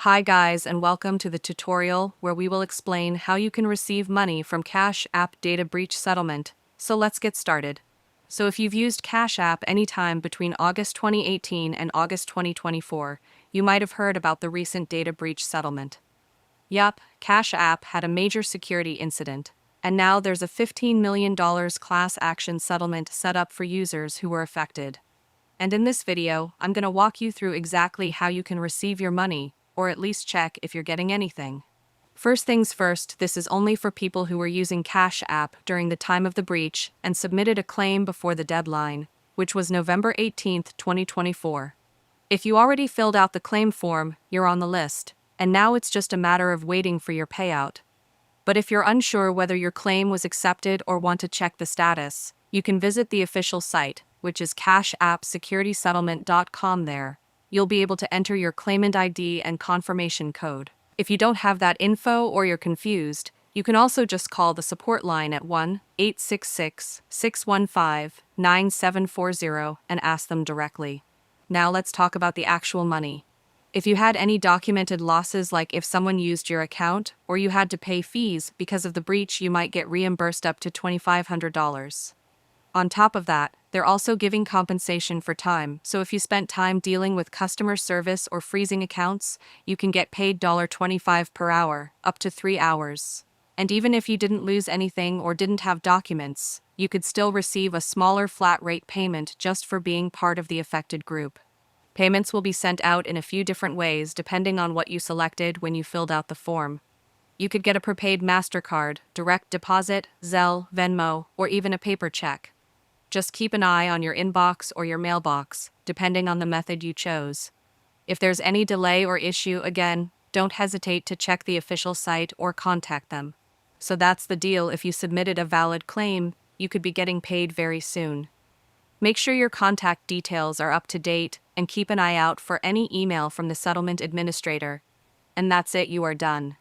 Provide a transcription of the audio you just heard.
Hi guys, and welcome to the tutorial where we will explain how you can receive money from Cash App data breach settlement. So let's get started. So if you've used Cash App anytime between August 2018 and August 2024, you might have heard about the recent data breach settlement. Yup, Cash App had a major security incident, and now there's a $15 million class action settlement set up for users who were affected. And in this video, I'm going to walk you through exactly how you can receive your money, or at least check if you're getting anything. First things first, this is only for people who were using Cash App during the time of the breach and submitted a claim before the deadline, which was November 18, 2024. If you already filled out the claim form, you're on the list, and now it's just a matter of waiting for your payout. But if you're unsure whether your claim was accepted or want to check the status, you can visit the official site, which is cashappsecuritysettlement.com. There, you'll be able to enter your claimant ID and confirmation code. If you don't have that info or you're confused, you can also just call the support line at 1-866-615-9740 and ask them directly. Now let's talk about the actual money. If you had any documented losses, like if someone used your account or you had to pay fees because of the breach, you might get reimbursed up to $2,500. On top of that, they're also giving compensation for time, so if you spent time dealing with customer service or freezing accounts, you can get paid $25 per hour, up to 3 hours. And even if you didn't lose anything or didn't have documents, you could still receive a smaller flat rate payment just for being part of the affected group. Payments will be sent out in a few different ways depending on what you selected when you filled out the form. You could get a prepaid MasterCard, direct deposit, Zelle, Venmo, or even a paper check. Just keep an eye on your inbox or your mailbox, depending on the method you chose. If there's any delay or issue, again, don't hesitate to check the official site or contact them. So that's the deal. If you submitted a valid claim, you could be getting paid very soon. Make sure your contact details are up to date and keep an eye out for any email from the settlement administrator. And that's it, you are done.